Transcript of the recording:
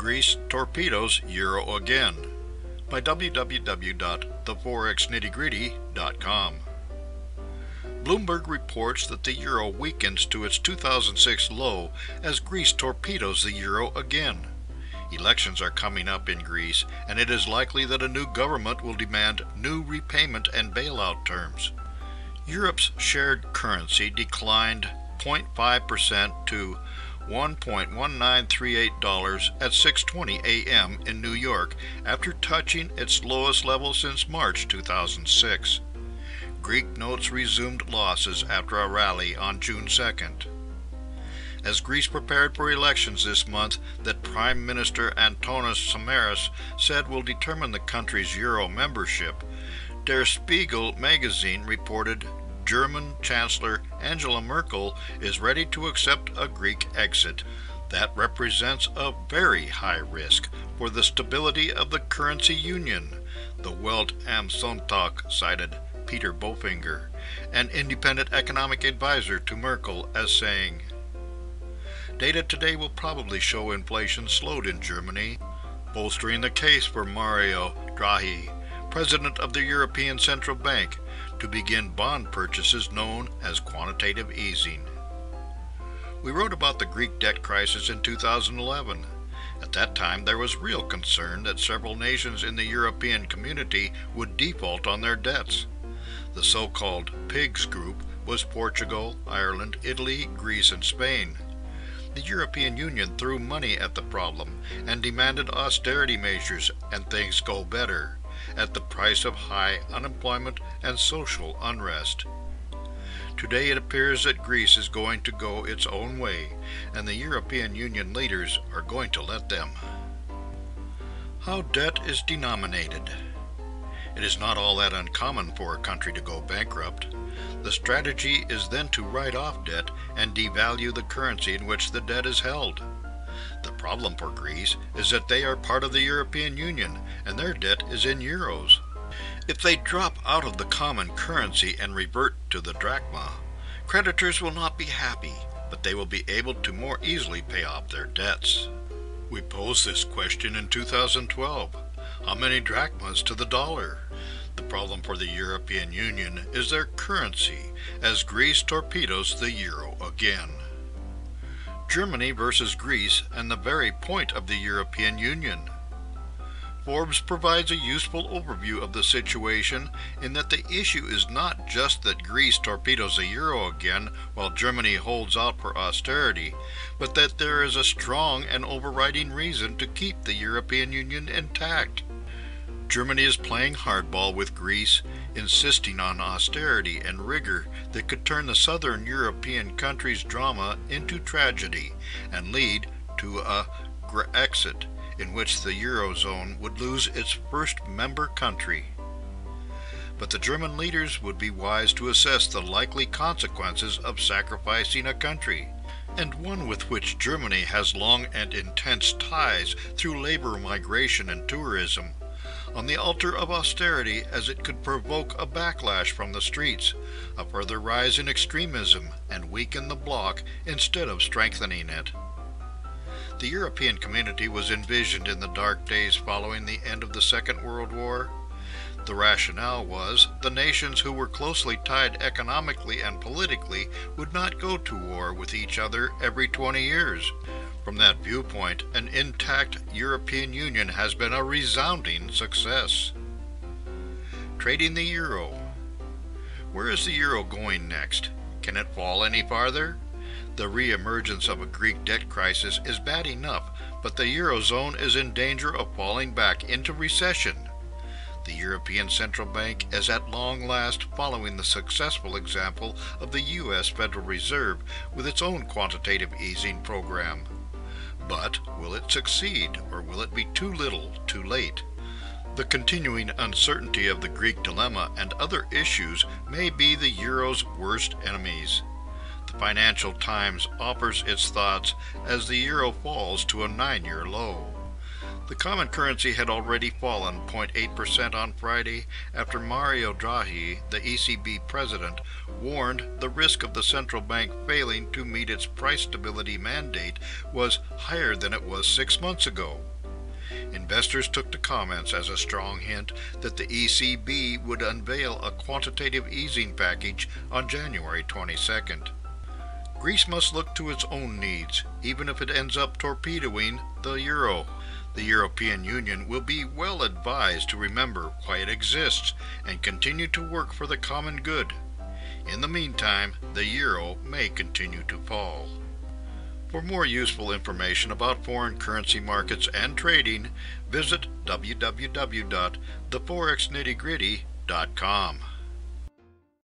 Greece torpedoes euro again by www.theforexnittygritty.com. Bloomberg reports that the euro weakens to its 2006 low as Greece torpedoes the euro again. Elections are coming up in Greece, and it is likely that a new government will demand new repayment and bailout terms. Europe's shared currency declined 0.5% to $1.1938 at 6:20 a.m. in New York after touching its lowest level since March 2006. Greek notes resumed losses after a rally on June 2nd. As Greece prepared for elections this month that Prime Minister Antonis Samaras said will determine the country's euro membership, Der Spiegel magazine reported German Chancellor Angela Merkel is ready to accept a Greek exit. That represents a very high risk for the stability of the currency union, the Welt am Sonntag cited Peter Bofinger, an independent economic advisor to Merkel, as saying, "Data today will probably show inflation slowed in Germany, bolstering the case for Mario Draghi, President of the European Central Bank, to begin bond purchases known as quantitative easing." We wrote about the Greek debt crisis in 2011. At that time, there was real concern that several nations in the European community would default on their debts. The so-called PIIGS group was Portugal, Ireland, Italy, Greece, and Spain. The European Union threw money at the problem and demanded austerity measures and things go better, at the price of high unemployment and social unrest. Today it appears that Greece is going to go its own way, and the European Union leaders are going to let them. How debt is denominated. It is not all that uncommon for a country to go bankrupt. The strategy is then to write off debt and devalue the currency in which the debt is held. The problem for Greece is that they are part of the European Union and their debt is in euros. If they drop out of the common currency and revert to the drachma, creditors will not be happy, but they will be able to more easily pay off their debts. We posed this question in 2012. How many drachmas to the dollar? The problem for the European Union is their currency, as Greece torpedoes the euro again. Germany versus Greece and the very point of the European Union. Forbes provides a useful overview of the situation in that the issue is not just that Greece torpedoes the euro again while Germany holds out for austerity, but that there is a strong and overriding reason to keep the European Union intact. Germany is playing hardball with Greece, insisting on austerity and rigor that could turn the southern European countries' drama into tragedy and lead to a Grexit, in which the Eurozone would lose its first member country. But the German leaders would be wise to assess the likely consequences of sacrificing a country, and one with which Germany has long and intense ties through labor migration and tourism, on the altar of austerity, as it could provoke a backlash from the streets, a further rise in extremism, and weaken the bloc instead of strengthening it. The European community was envisioned in the dark days following the end of the Second World War. The rationale was the nations who were closely tied economically and politically would not go to war with each other every 20 years. From that viewpoint, an intact European Union has been a resounding success. Trading the euro. Where is the euro going next? Can it fall any farther? The re-emergence of a Greek debt crisis is bad enough, but the Eurozone is in danger of falling back into recession. The European Central Bank is at long last following the successful example of the U.S. Federal Reserve with its own quantitative easing program. But will it succeed, or will it be too little, too late? The continuing uncertainty of the Greek dilemma and other issues may be the euro's worst enemies. The Financial Times offers its thoughts as the euro falls to a 9-year low. The common currency had already fallen 0.8% on Friday after Mario Draghi, the ECB president, warned the risk of the central bank failing to meet its price stability mandate was higher than it was 6 months ago. Investors took the comments as a strong hint that the ECB would unveil a quantitative easing package on January 22nd. Greece must look to its own needs, even if it ends up torpedoing the euro. The European Union will be well advised to remember why it exists and continue to work for the common good. In the meantime, the euro may continue to fall. For more useful information about foreign currency markets and trading, visit www.theforexnittygritty.com.